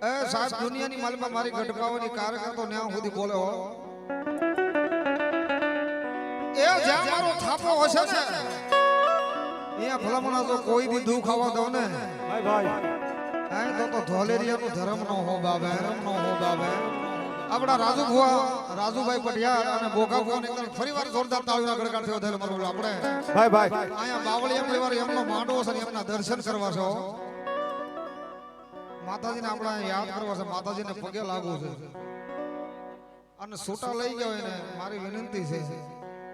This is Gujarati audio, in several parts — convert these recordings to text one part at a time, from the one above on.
એ સાહેબ દુનિયાની માલમાં મારી ગઢપાવાની કાર્યકર તો ન્યા સુધી બોલે હો એ જ્યાં મારો થાપો હશે ને અહીંયા ભલામણા તો કોઈ દી દુખ આવવા દો ને ભાઈ ભાઈ હે તો ધોલેરિયાનું ધર્મ નો હો બાબે ધર્મ નો હો બાબે આપણા રાજુ ભુવા રાજુભાઈ પટિયાર અને બોગા ભુવા એકદમ ફરીવાર જોરદાર તાળીના ગડગડ થયો થયેલો મારો આપણે ભાઈ ભાઈ અહીંયા બાવળિયા પરિવાર એમનો માંડવો છે એમના દર્શન કરવા છો માતાજીને આપણે યાદ કરવા છે માતાજીને પગે લાગવું છે અને છૂટા લઈ ગયો એને મારી વિનંતી છે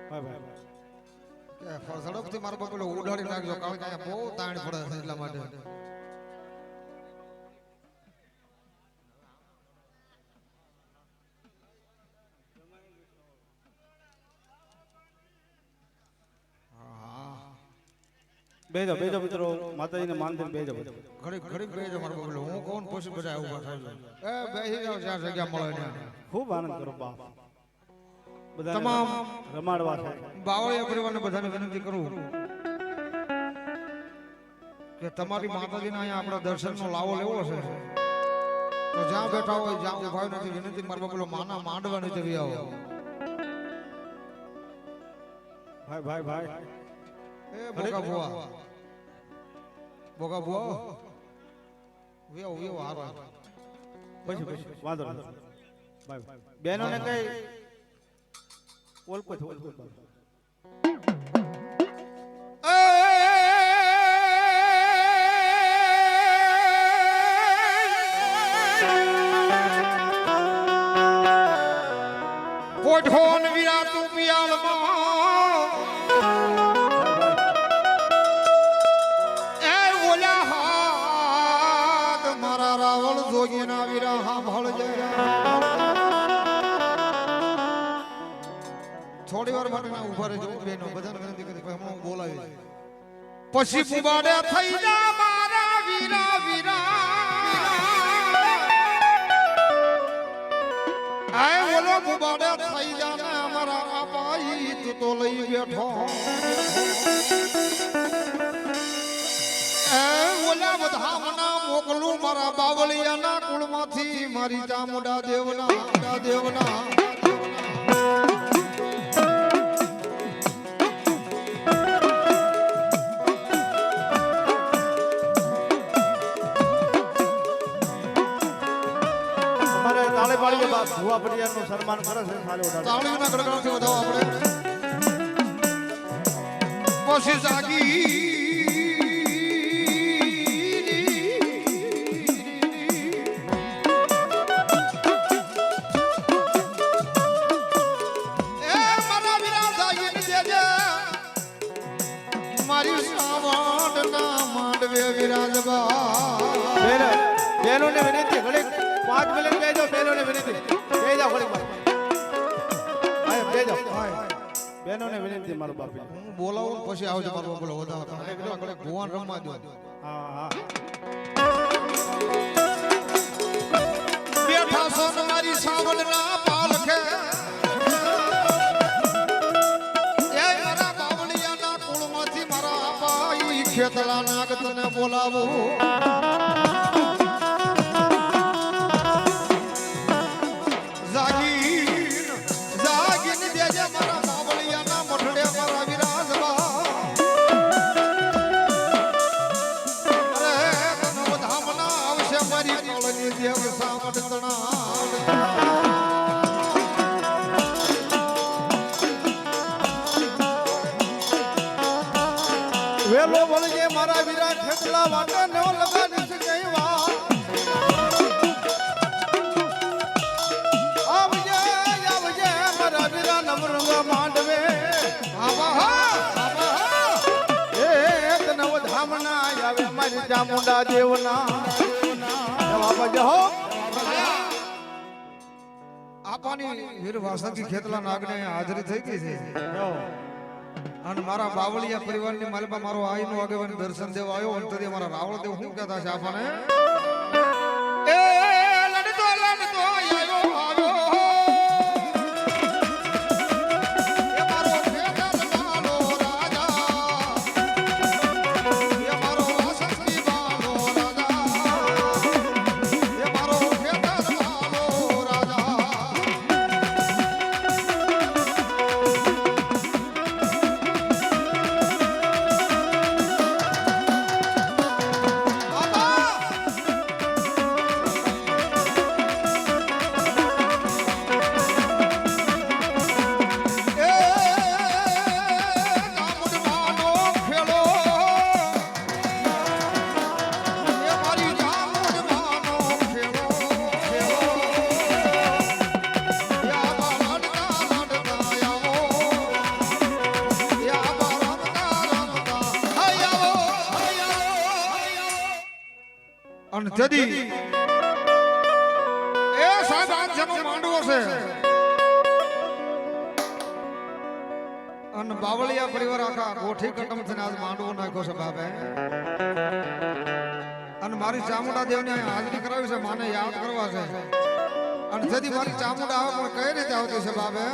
ભાઈ ભાઈ કે ઝડપથી મારો બગલો ઉડાડી નાખજો કારણ કે અહીંયા બહુ તાણ પડે છે એટલા માટે બેજો બેજો મિત્રો માતાજીને માનથી બેજો ઘડી ઘડી બેજો મારો બગલો હું કોણ પછી બધા ઉભા થાય એ બેસી જાવ જ્યાં જગ્યા મળે ત્યાં ખૂબ આનંદ કરો બાપ બધા તમામ રમાડવા છે બાવળિયા પરિવારને બધાને વિનંતી કરું કે તમારી માતાજીના અહીંયા આપણા દર્શનનો લાવો લેવો છે તો જ્યાં બેઠા હોય જ્યાં ઉભા હોય નથી વિનંતી મારા બગલો માના માંડવા નીચે વી આવો ભાઈ ભાઈ ભાઈ એ બોગા ભુવા વેવ વેવ હારો પછી પછી વાંધો નહીં ભાઈ બહેનોને કઈ ઓલકો ઓલકો પોઠોન વિરાતું પિયાલમાં એ ઓલા હાથ મારા રાવળ જોગીના વીરા સાંભળજે થોડી વાર માટે ના ઉભા રહેજો બેનો બધાને વિનંતી કરી હમણાં હું બોલાવી પછી પુબાડે થઈ જા મારા વીરા વીરા આય ઓલો પુબાડે થઈ જા ને અમારા આપાઈ તું તો લઈ બેઠો એ ઓલા બધામના મોકલું મારા બાવળિયાના કુળમાંથી મારી ચામુંડા દેવના ભુવા પટિયારનું સન્માન કરે છે તાળીના ગડગડાટથી વધાવો આપણે પછી જાગી મારી સાવડના માંડવે વિરાજબા બહેનોને વિનંતી ઘડીક 5 મિનિટ બેજો બહેનોને વિનંતી બેજો ઘડીક ભાઈ બેજો બહેનોને વિનંતી મારો બાપી હું બોલાવું પછી આવજો મારો બોલો વધાવો ઘડીક ભુવાન રમવા દો હા હા બેઠા છો મારી સાવડના પાલખે ખેતલા નાગ તને બોલાવું જાગીન દેજે મારા બાવળિયાના મઠડે મારા વિરાજવા અરે તને ધામના આવશે મારી કોળની દેવ સામડતણા વેલો વળગે મારા વીરા ખેતલા વાટે નો લગાડી શકઈવા આવજે મારા વીરા નવરંગ માંડવે એ નવ ધામના આવે મારી ચામુંડા દેવના જવાબ જહો આપાની વીર વાસંકી ખેતલા નાગને હાજરી થઈ ગઈ છે અને મારા બાવળિયા પરિવારની માલમાં મારો આઈનો આગેવાન દર્શન દેવા આવ્યો અને તદી મારા રાવળ દેવ શું કહેતા છે આપણને એ લડતો આવ્યો એ મારો ખેતલાનો રાજા એ મારો વાસંતી બાનો રાજા એ મારો જદી એ સાહેબ આ જેનો માંડવો છે અને બાવળિયા પરિવાર આખા ગોઠી કટમ થઈને આજ માંડવો નાખ્યો છે બાપે અને મારી ચામુંડા દેવને અહીં હાજરી કરાવી છે માને યાદ કરવા છે અને જદી મારી ચામુંડા આવે પણ કઈ રીતે આવતી છે બાપે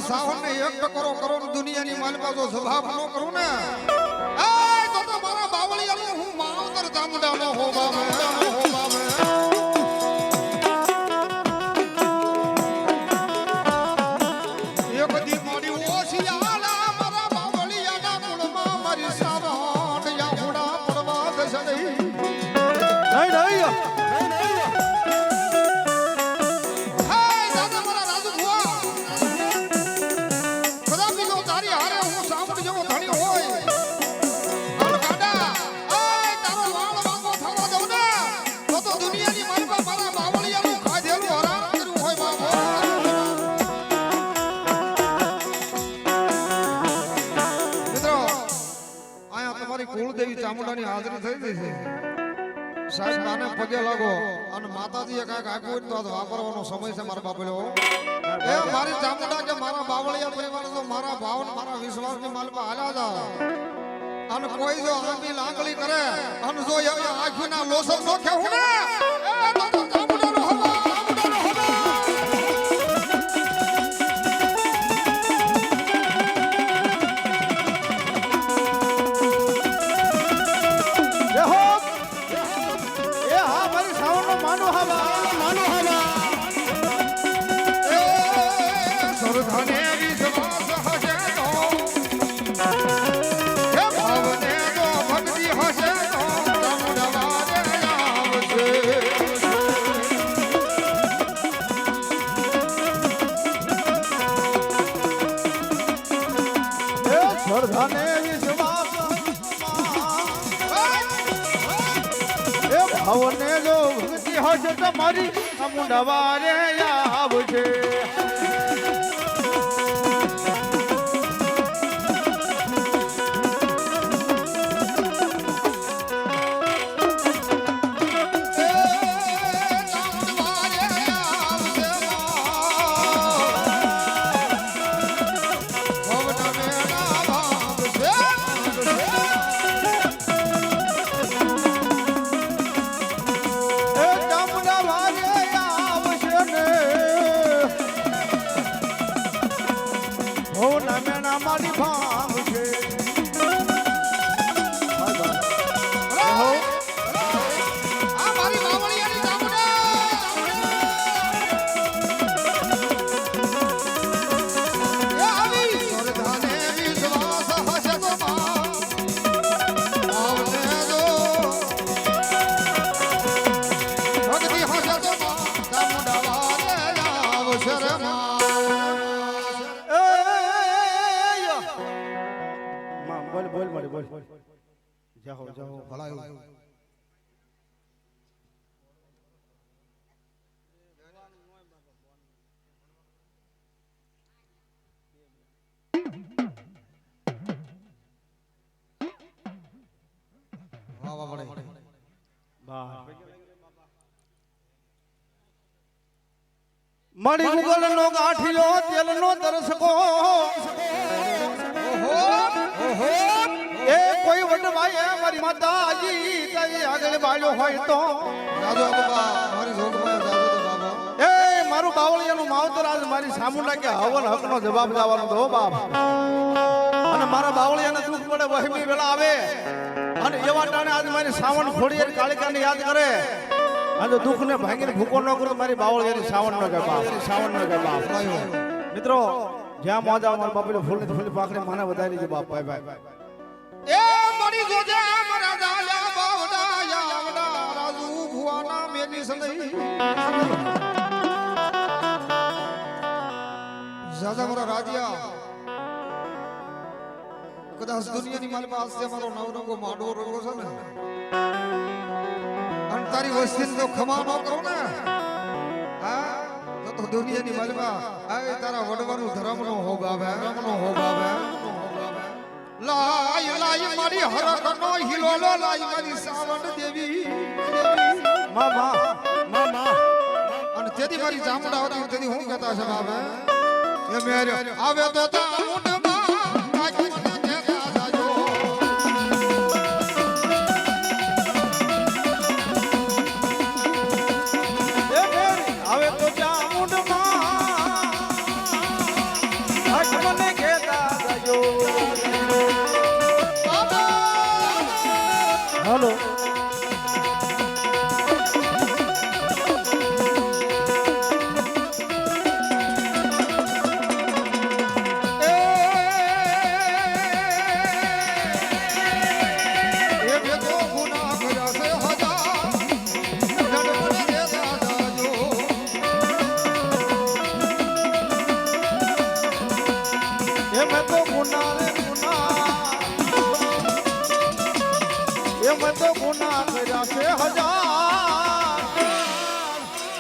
સાવન ને એક ટકોરો કરો ને દુનિયાની માલપા જો જવાબ ન કરું ને તો મારા બાવળિયાનું હું માવતર ચામુંડા નો હો બામે એક દી મોડી ઓશિયાલા મારા બાવળિયાના કુળમાં મારી સાવન યાહુડા પડવા દશે નહીં કુળદેવી ચામુંડાની હાજરી થઈ ગઈ છે સાહેબ માને પગે લાગો અને માતાજીએ કાંઈક આપ્યું હોય તો વાપરવાનો સમય છે મારા બાપલો એ મારી ચામુંડા કે મારા બાવળિયા પરિવાર તો મારા ભાવન મારા વિશ્વાસની માલપા હાલ્યા હતા અને કોઈ જો આંબી લાંગળી કરે અને જો એવી આંખીના લોસર નો ખેવું ને તો ચામુંડાનો હવા ભવને જો ભક્તિ હશે તમારી ચામુંડા વારે આવશે જાઓ જાઓ ભલાયું વાહ વાહ વડે મળી ગુગલ નો ગાંઠિયો તેલ નો દરસકો એ કોઈ વડવાય મારી માતાજી તઈ આગળ બાળ્યો હોય તો દાદો બાબા મારી જોગમાં દાદો બાબા એ મારું બાવળિયાનું માવતર આજ મારી સામુંડા કે હવન હકનો જવાબ દેવાનો દો બાપ અને મારા બાવળિયાને દુઃખ પડે વહેમી વેળા આવે અને એવા ટાણે આજ મારી સાવણ ખોડી કાળિકાને યાદ કરે આજે દુઃખ ને ભાંગીને ભૂકો ન કરો મારી બાવળિયાની સાવણ નો કે બાપ મિત્રો જ્યાં મોજા મારા બાપુને ફૂલની ફૂલની પાખડી માને વધારી લેજો બાપ ભાઈ ભાઈ એ મરી જોજે મારા દાયા બાવડા યાવડા રાજુ ભુવાના મેની સદઈ જાજા મારા રાજ્યા કદાચ દુનિયાની માલમાં આસ્તે મારો નવરંગો માડો રંગો છે ને અને તારી વસ્તીને તો ખમા ન કરો ને હા તો દુનિયાની માલમાં આ તારા વડવાનું ધર્મનો હોગ આવે લાય લાય મારી હરકનો હિલોલો લાય મારી સાવણ દેવી મામા મામા અને તેથી મારી ચામડા આવતી તેથી હું કહેતા છે બાબે એ મેરે આવે તો ચામુંડમાં કાકી મને કહેતા જાજો એ મેરી આવે તો ચામુંડમાં કાકી મને કહેતા જાજો હાલો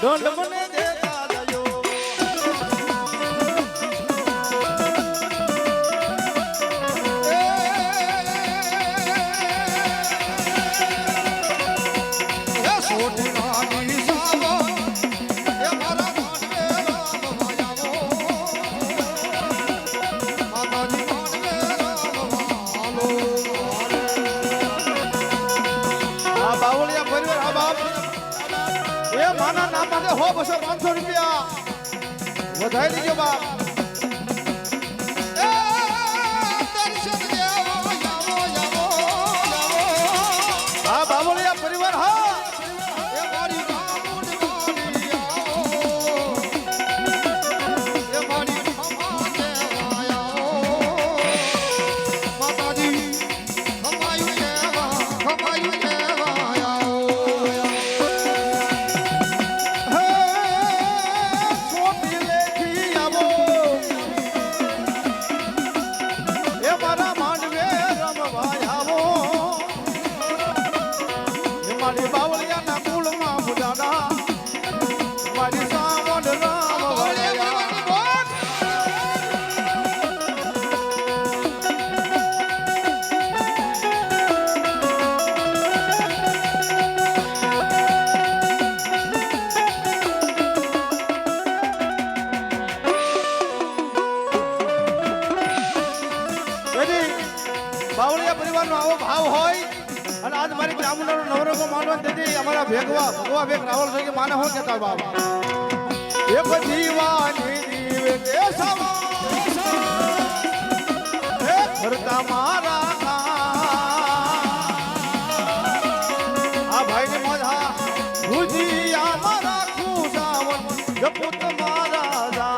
દંડ મને દેતા દયો એ સોટી રાની સાવણ એ મારા માનવે રામ ભાયાવો માતાજી માનવે રામ હાલો આ બાવળિયા પરિવાર આ બાપ એ માના નામ માટે 100 200 500 રૂપિયા વધારી લીજો બાપ એ દર્શન દેવો આવો આ બાવળિયા પરિવાર હા એ મારી રામુડ મારી આવો એ મારી ખમા દેવા આવો માતાજી ખમાયું દેવા આવો સોટી લેખી આવો એ મારા માંડવે રમવા આવો એ મારી બાવળિયાના કુળમાં બુડાડા મારી સાવણ રામ વળ્યા બાવળિયા પરિવારનો આવો ભાવ હોય અને આજ મારી ચામુંડાનો નવરંગો માનવા તેથી અમારા ભગવા ભેગ રાવળ થઈ માને હું કહેતા બાબા એક દીવાની દીવે તે સવા હે ફરતા મારા આ ભાઈની મજા ભુજિયા મારા ખુશાવન જપુત મારા જા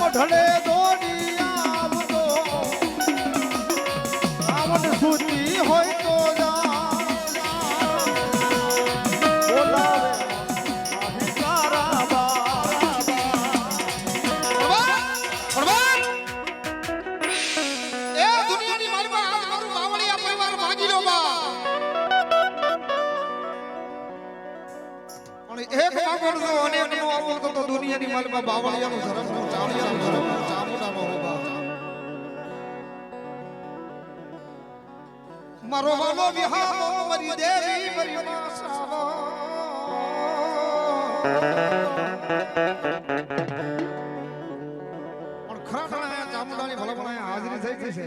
ઢળે દોડિયા આવતો આવડ સૂતી હોય તો બોલાવે તારા એ દુનિયાની માલમાં આજ મારું બાવળિયા પરિવાર ભાગી લો બા અને એક માગણ જો અને નો આવું તો દુનિયાની માલમાં બાવળિયાનો ધર્મનો ચામુંડાનો હોબા મારો વાલો વિહામો મરી દેવી મરી માસાવા પણ ખરા ખરા ચામુંડાની ભલામણ હાજરી થઈ ગઈ છે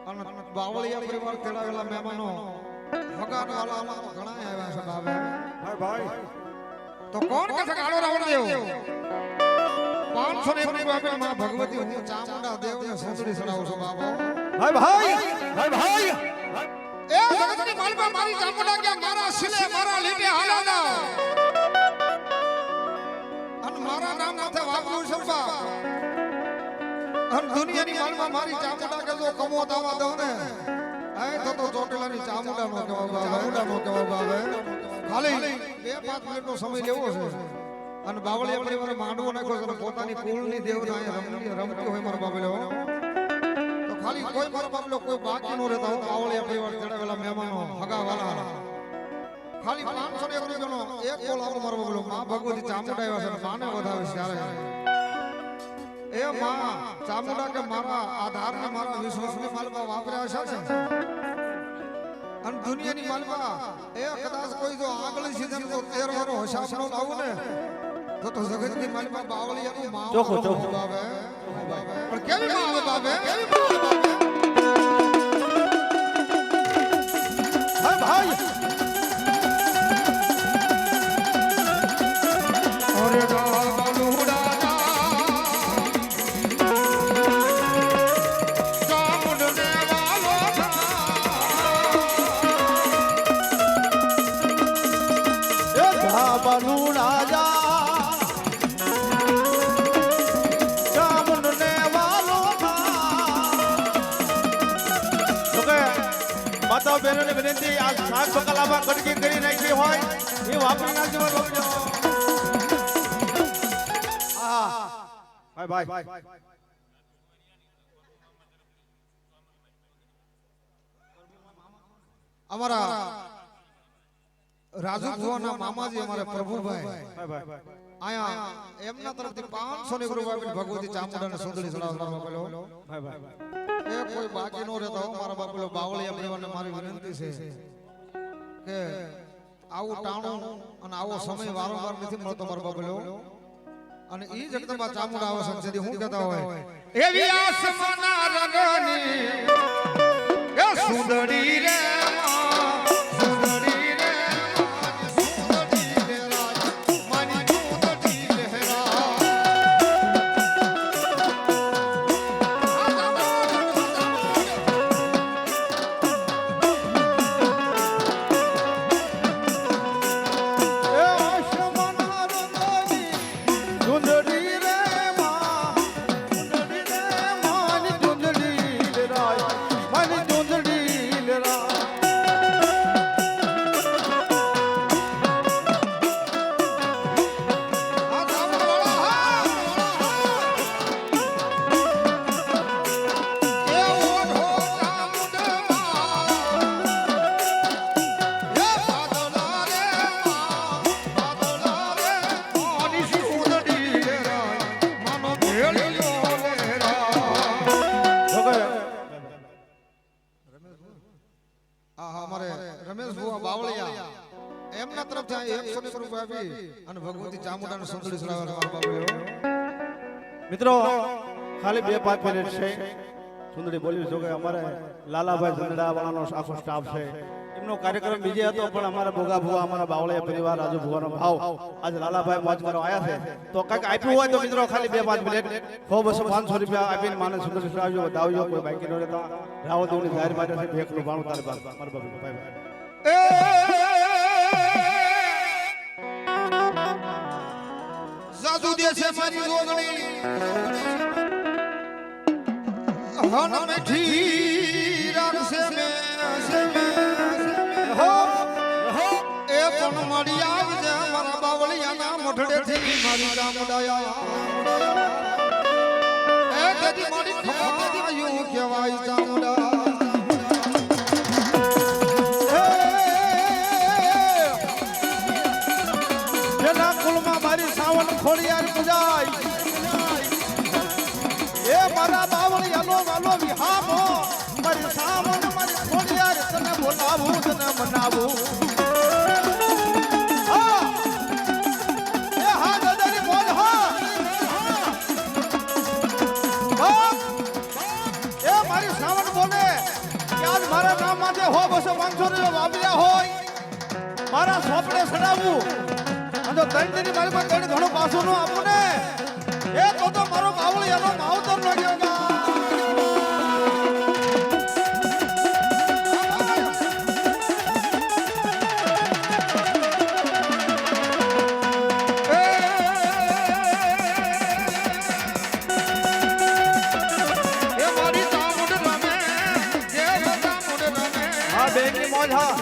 અને બાવળિયા પરિવાર તેડાવેલા મહેમાનો હગાના વાલામાં ઘણા આવ્યા છે બાબે ભાઈ તો કોણ કહે છે કાળો રાવણ દેવ 500 ને એક બાબે માં ભગવતી હું ચામુંડા દેવને સુંદરી સડાવું છું બાબો ભાઈ એ જગતની માલપા મારી ચામુંડા કે મારા સિલે મારા લીટે હાલાના અને મારા નામ માથે વાપરું છે બા અને દુનિયાની માલપા મારી ચામુંડા કે જો કમો દાવા દઉં ને આ તો ચોટેલાની ચામુંડા નો કહેવા આવે ખાલી 2-5 મિનિટનો સમય લેવો છે અને બાવળિયા પરિવારે માંડવો નાખ્યો છે પોતાની કુળની દેવના રમતી હોય મારા બાબેલો તો ખાલી કોઈ મારા બાબેલો કોઈ બાકી નો રહેતા હું બાવળિયા પરિવાર ચડાવેલા મહેમાનો હગા વાલા ખાલી 501 રૂપિયાનો એક બોલ આપો મારો બાબેલો માં ભગવતી ચામુંડા આવ્યા છે માને વધાવે છે ત્યારે એ માં ચામુંડા કે મારા આધારને મારા વિશ્વાસની માલમાં વાપર્યા છે ને અને દુનિયાની માલમાં એ કદાચ કોઈ જો આગલી સીઝન તો 13 વારો હિસાબ નો લાવું ને તો જગતની માલમાં બાવળિયાનું માં ચોખ્ખો બાબે પણ કેવી માં આવે બાબે ભાઈ અરે બાલુડા માતા બહેનોને વિનંતી આ શાક બકાલામાં કટકી કરી નાખી હોય એ વાપરી નાખજો ભાઈ અમારા રાજુ ભુવાના મામાજી અમારે પ્રભુભાઈ આયા એમના તરફથી 500 ની રૂપિયા ભગવતી ચામુંડાને સુંદરી સડાવવામાં પેલો એ કોઈ બાકી નો રહેતો મારા બાપલો બાવળિયા પરિવારને મારી વિનંતી છે કે આવું ટાણું અને આવો સમય વારંવાર નથી મળતો મારા બાપલો અને ઈ જગતમાં ચામુંડા આવે છે જેથી હું કહેતા હોય એવી આસમાના રંગની એ સુંદરી રે રમેશ ભુવા બાવળિયા એમના તરફથી 100 રૂપિયા આપી અને ભગવતી ચામુંડાને સુંદરી સડાવવા મિત્રો ખાલી 2-5 મિનિટ છે સુંદરી બોલી છો કે અમારે લાલાભાઈ ઝંડા વાળાનો આખો સ્ટાફ છે એમનો કાર્યક્રમ બીજે હતો પણ અમારા ભોગા ભુવા અમારા બાવળિયા પરિવાર રાજુ ભુવાનો ભાવ આજે લાલાભાઈ મોજ કરવા આવ્યા છે તો કંઈક આપ્યું હોય તો મિત્રો ખાલી 2-5 મિનિટ 100-200-500 રૂપિયા આપીને માને સુંદરી સડાવજો બતાવજો કોઈ બાકી ન રહેતા રાવદેવની જાહેર માટે છે ભેખનું ભાણું તારે બાપ મારા બાપુ ભાઈ સાધુ દેશે મારી રોગણી હન મેઠી રાખશે મે હો એ પણ મળી આવજે મારા બાવળિયાના મોઢડેથી મારી ચામુંડાયા એ કદી મારી ખવાયું કહેવાય ચામુંડા ખોડિયાર પૂજાય એ મારા બાવળિયાનો વાલો વિહામો મારી સાવન મારી ખોડિયાર તને બોલાવું તને મનાવું ના સોપડે સડાવું અને જો ત્રણ ની મારી પાસે ત્રણ ઘણું પાછું ન આપું ને એ તો મારો બાવળિયાનો માવતર નો ગયો મોજ હા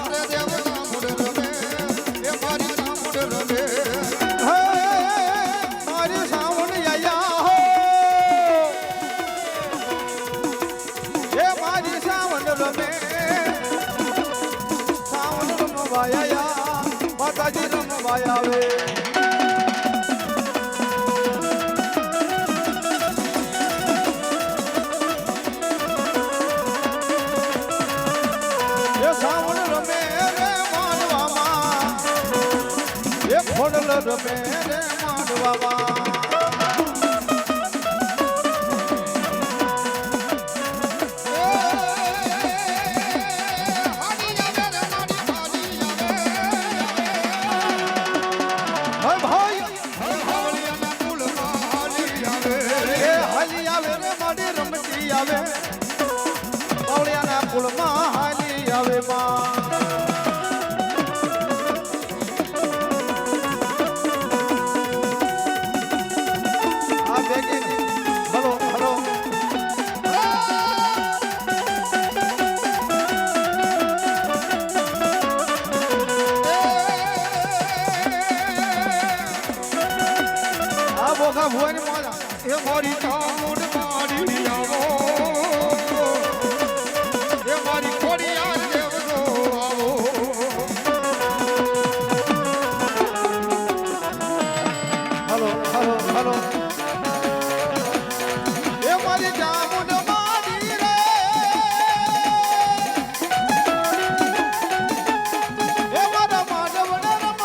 મારી સાવણ આયા હો એ મારી સાવણ રમે સાવણ રમવાયા માતાજી રમવાયા આવે ખોડલ રમે રે માંડવામાં હાલી આવે રે માડી રમતી આવે બાવળિયાના પુલમાં હાલી આવે માં હલો હલો આ બોખા ભુવાની મોજા એ મારી ચામુંડ મારી આવો એ મારી ખોડિયાર દેવજો આવો હલો હલો હલો એ મારી ચામુંડ મારી રે એ મારા માધવને રે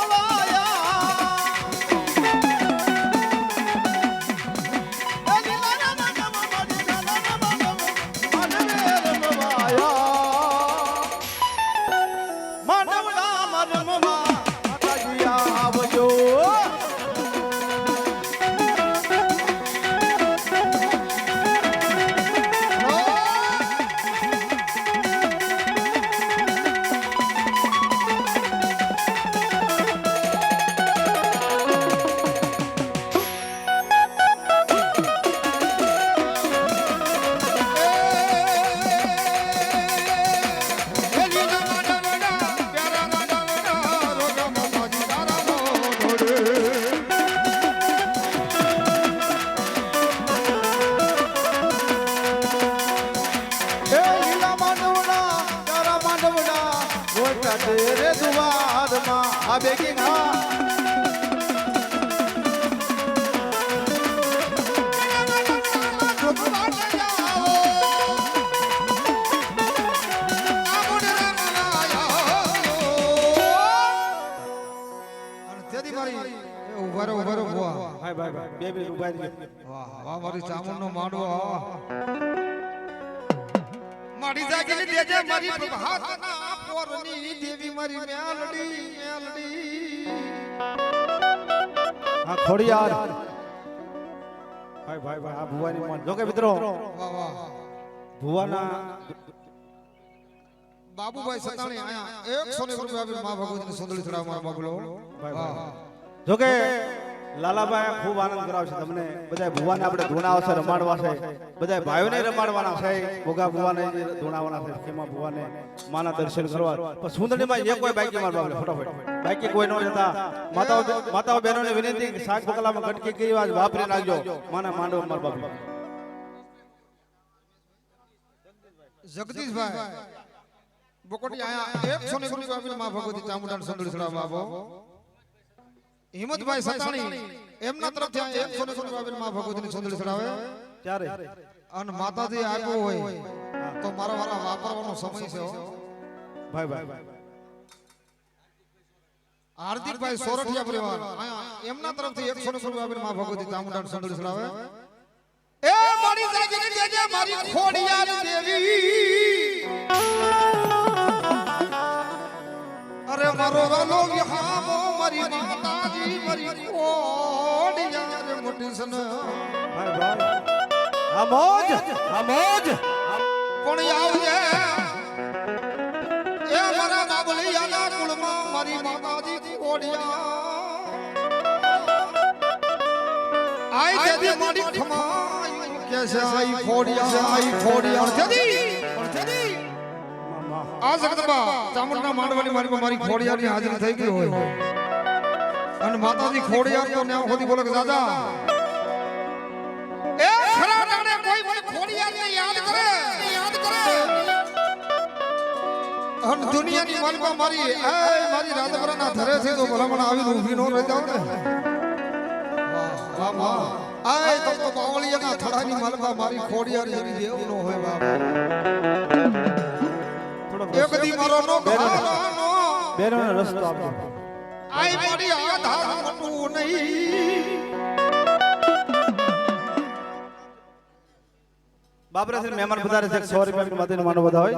દુવારમાં આ બેકિંગ હા ઉભારો ભુવા ભાઈ ભાઈ ભાઈ બે મિનિટ ઉભા રહી વાહ વાહ મારી ચામુંડનો માંડવો મારી જાગીને દેજે મારી પ્રભાતના પોરની દેવી મારી મેલડી હા ખોડિયાર ભાઈ ભાઈ ભાઈ આ ભુવાની મોજ જો કે મિત્રો વાહ વાહ ભુવાના બાબુભાઈ સતાણી આયા 100 રૂપિયા આપીને મા ભગવતીની સુંદરી ચડાવ મારા બાબુલો વાહ જો કે લાલાભાઈ ખૂબ આનંદ કરાવશે તમને બધા ભુવાને આપણે ધૂણાવા છે રમાડવા છે બધા ભાઈઓને રમાડવાના છે ભોગા ભુવાને ધૂણાવાના છે ખેમા ભુવાને માના દર્શન કરવા પણ સુંદરીમાં એક કોઈ બાઈકી માર બાબલે ફટાફટ બાઈકી કોઈ ન જતા માતાઓ બહેનોને વિનંતી કે શાક બકલામાં ગટકી કરી આજ વાપરી નાખજો માના માંડવ માર બાબલે જગદીશભાઈ બોકોટી આયા 100 રૂપિયા આપીને મા ભગવતી ચામુંડાની સુંદરી ચડાવ બાબો હિંમતભાઈ સતાણી એમના તરફથી 100 રૂપિયા આપીને મા ભગવતીની સુંદરી ચડાવે ત્યારે અને માતાજી આપ્યો હોય તો મારા વાળા વાપરવાનો સમય છે ભાઈ ભાઈ હાર્દિકભાઈ સોરઠિયા પરિવાર એમના તરફથી 100 રૂપિયા આપીને મા ભગવતી ચામુંડાની સુંદરી ચડાવે એ મારી જાગીને દેજે મારી ખોડિયાર દેવી અરે મારો વાલો વિહામો મારી માતાજી મારી કોડિયા રે મોટી સન આ મોજ પણ આવજે એ મારા બાબલિયાના કુળમાં મારી માતાજી કોડિયા આઈ જેદી મારી ખમાયું કેસે આઈ ખોડિયા અર્થદી આ જગદંબા ચામુંડના માંડવાની મારી ખોડિયાની હાજરી થઈ ગઈ હોય અને માતાજી ખોડિયાર તો ન્યા સુધી બોલે કે દાદા એ ખરા ટાણે કોઈ મને ખોડિયારને યાદ કરે અને દુનિયાની માલમાં મારી રાજપરાના ધરે છે તો ભલામણ આવીને ઊભી નો રહી જાવ ને વાહ વાહ આય તો બાવળિયાના થડાની માલમાં મારી ખોડિયાર જેવી દેવ નો હોય બાપ એક દી મારો નો ઘાનો બેનો રસ્તો આપો આઈ મારી આધાર મટવું નહીં બાપરે છે મહેમાન પધારે છે 100 રૂપિયા માટેનો માનો વધાવે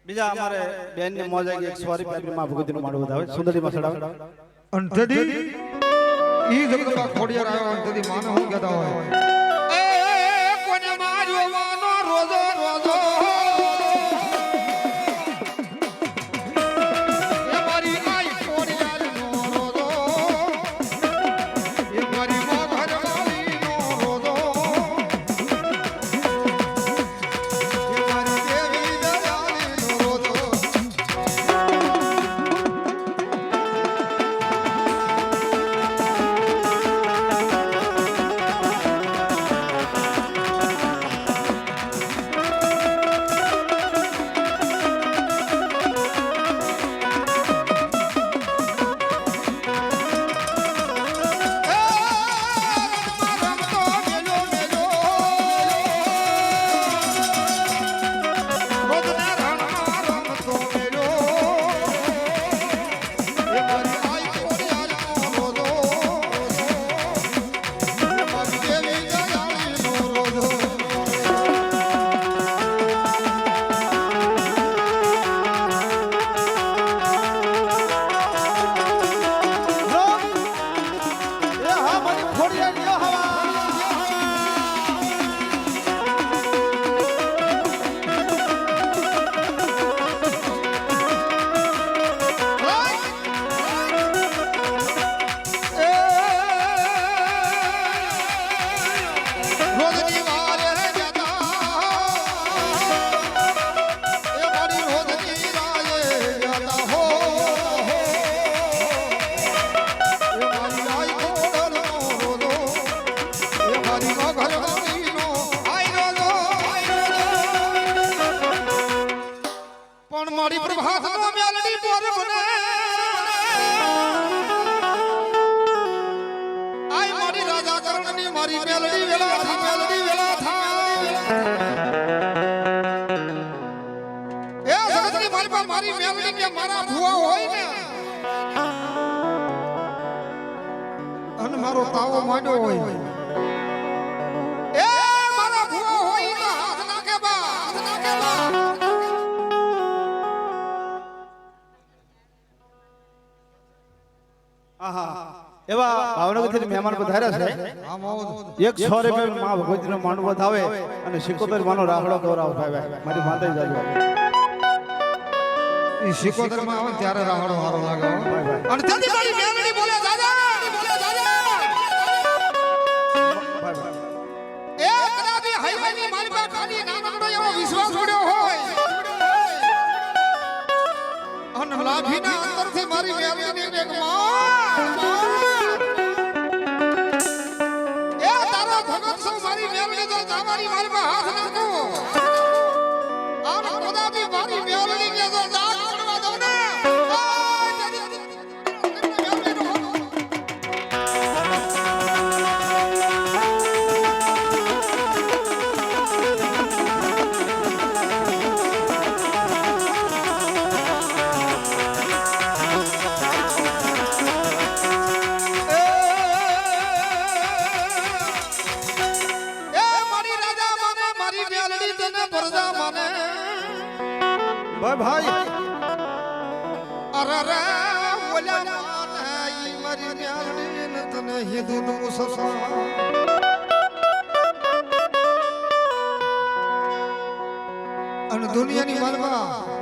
બીજા અમારે બેન ને મોજ આવી 100 રૂપિયા માં ભગવતીનો માનો વધાવે સુંદરી માં ચડાવે અંતદી ઈ જગદંબા ખોડિયાર આવ્યો અંતદી માને હું કહેતા હોય એ કોને માર્યો માનો રોજો એ મારી આઈ ખોડિયારનો રોજો એ મારી મોઘરવાળીનો રોજો એ મારી દેવી દયાળીનો રોજો મારી પ્રભાતનો મેલડી પર બને આય મારી રાજા કરણની મારી મેલડી વેલા થાય એ જગતની મારી પર મારી મેલડી કે મારા ભુવા હોય ને અને મારો તાવો માંડ્યો હોય એ મારા ભુવા હોય તો હાથ નાખે બા એવા ભાવનગરથી મહેમાન પધાર્યા છે 100 રૂપિયા માં ભગવતીનો માન વધાવે અને 77 માનો રાહડો ગૌરવ ભાઈ મારી માતાજી જાજો ઈ 77 માં આવે ત્યારે રાહડો હારો લાગે અને જલ્દી તારી મેલડી બોલે દાદા એ કદાચ હાઈવેની મારી પાસે ખાલી નાનકડો એવો વિશ્વાસ ઉડ્યો હોય અને લાભીના અંદરથી મારી મેલડીની એક મારી હાથ નાખો આમ કદાપી મારી મેલડી કે જો દાગ પડવા દો ને ભાઈ અને હિન્દુ મુસલમાન અને દુનિયાની માલમાં